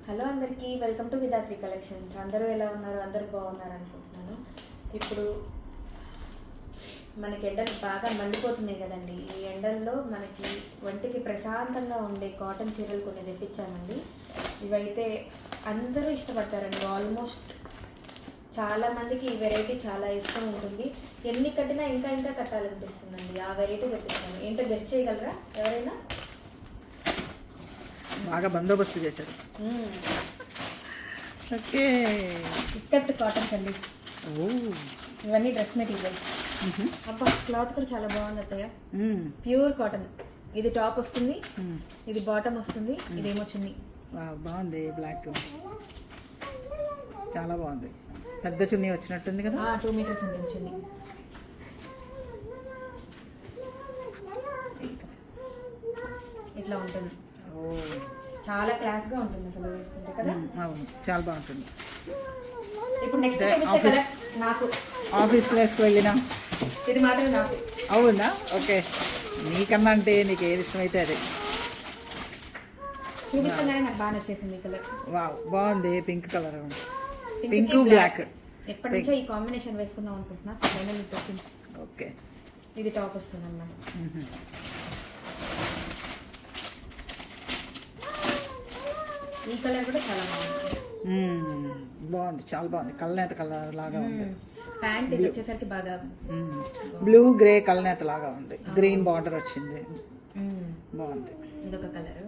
Hello అందరికీ welcome to Vidhatri collections. అందరూ ఎలా ఉన్నారు? అందరూ బాగున్నారు అనుకుంటున్నాను. ఇప్పుడు మనకి ఎండలు బాగా మండిపోతున్నాయి కదండి. ఈ ఎండల్లో మనకి ఒంటికి ప్రశాంతంగా ఉండే కాటన్ చీరలు కొన్ని తెప్పించామండి. ఇవైతే అందరూ ఇష్టపడతారండి. ఆల్మోస్ట్ చాలామందికి ఈ వెరైటీ చాలా ఇష్టం ఉంటుంది. ఎన్ని కట్టినా ఇంకా ఇంకా కట్టాలనిపిస్తుందండి. ఆ వెరైటీ తెప్పించాను. ఏంటో గెస్ట్ చేయగలరా ఎవరైనా? బాగా బందోబస్తు చేశారు. ఓకే, ఇక్కత్ కాటన్స్ అండి. ఇవన్నీ డ్రెస్ మెటీరియల్. అబ్బా, క్లాత్ కూడా చాలా బాగుంది అత్తయ్య. Pure cotton. ఇది టాప్ వస్తుంది, ఇది బాటమ్ వస్తుంది, ఇదేమో చున్నీ. బాగుంది, బ్లాక్ చాలా బాగుంది. పెద్ద చున్నీ వచ్చినట్టుంది కదా. 2 మీటర్స్ ఉంటుంది చున్నీ. ఇట్లా ఉంటుంది. చాలా క్లాస్ గా ఉంటుంది అసలు వేసుకుంటే కదా. అవును, చాలా బాగుంటుంది. ఇప్పుడు నెక్స్ట్ చూపించే కలర్ నాకు ఆఫీస్కి వేసుకు వెళ్ళినా ఇది మాత్రం నాకు. అవునా? ఓకే, నీకన్నా అంటే నీకు ఏది ఇష్టమైతే అదే చూపించగానే నాకు బాగా నచ్చేసింది ఈ కలర్. బాగుంది. Pink colour, pink black. ఎప్పటి నుంచో ఈ కాంబినేషన్ వేసుకుందాం అనుకుంటున్నా. ఫైనల్ దొరికింది. ఓకే, ఇది టాప్ వస్తుంది అన్నమాట. ఈ కలర్ కూడా చాలా బాగుంది. బాగుంది, చాలా బాగుంది. కల్నేత కలర్ లాగా ఉంది. ప్యాంట్ ఇది వచ్చేసరికి బాగా బ్లూ గ్రే కల్నేత లాగా ఉంది. గ్రీన్ బార్డర్ వచ్చింది, బాగుంది. ఇదొక కలర్.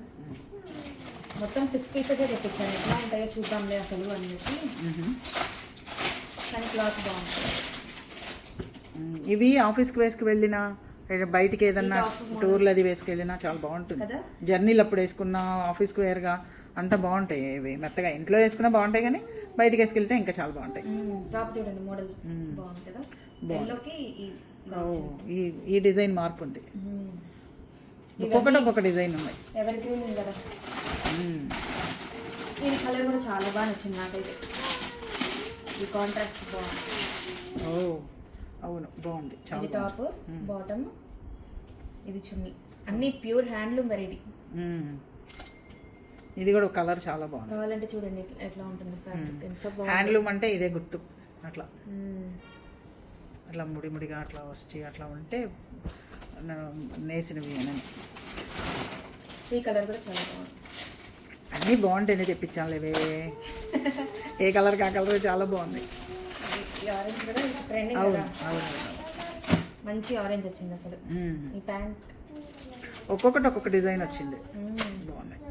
మొత్తం 6 పీసెస్ తెప్పించాను. ఎట్లా ఉంటాయో చూద్దాంలే అసలు అని చెప్పి. కానీ క్లాత్ బాగుంది. ఇవి ఆఫీస్కి వేసుకు వెళ్ళినా, బయటికి ఏదన్నా టూర్లు అది వేసుకెళ్ళినా చాలా బాగుంటుంది. జర్నీలు అప్పుడు వేసుకున్నా, ఆఫీస్కి వేరుగా అంతా బాగుంటాయి. ఇవి మెత్తగా ఇంట్లో వేసుకున్నా బాగుంటాయి, కానీ బయటికి వేసుకెళ్తే ఇంకా చాలా బాగుంటాయి. టాప్ చూడండి, మోడల్ బాగుంది కదా. ఈ డిజైన్ మార్పు ఉంది. ఒక్కొక్కటి ఒక్కొక్క డిజైన్ ఉన్నాయి. ఎవరి గ్రీన్ కదా. ఈ కలర్ కూడా చాలా బాగా నచ్చింది నాకైతే. ఈ కాంట్రాస్ట్ బాగుంది. అవును, బాగుంది. ఇది టాప్, బాటమ్, ఇది చున్నీ. అన్ని ప్యూర్ హ్యాండ్లూమ్ వెరైటీ. ఇది కూడా కలర్ చాలా బాగుంది. కావాలంటే చూడండి ఎట్లా ఉంటుంది ఫ్యాబ్రిక్. ఎంత బాగుంది. హ్యాండ్లూమ్ అంటే ఇదే గుర్తు. అట్లా అట్లా ముడి ముడిగా అట్లా వచ్చి అట్లా ఉంటే నేసినవి అని. ఈ కలర్ కూడా చాలా బాగుంది. అన్నీ బాగుంటేనే తెప్పించాను లేవే. ఏ కలర్ ఆ కలర్ చాలా బాగుంది. ఆరెంజ్ కూడా ట్రెండింగ్. అవును అవును, మంచి ఆరెంజ్ వచ్చింది అసలు. ఈ ప్యాంట్ ఒక్కొక్కటి ఒక్కొక్క డిజైన్ వచ్చింది, బాగున్నాయి.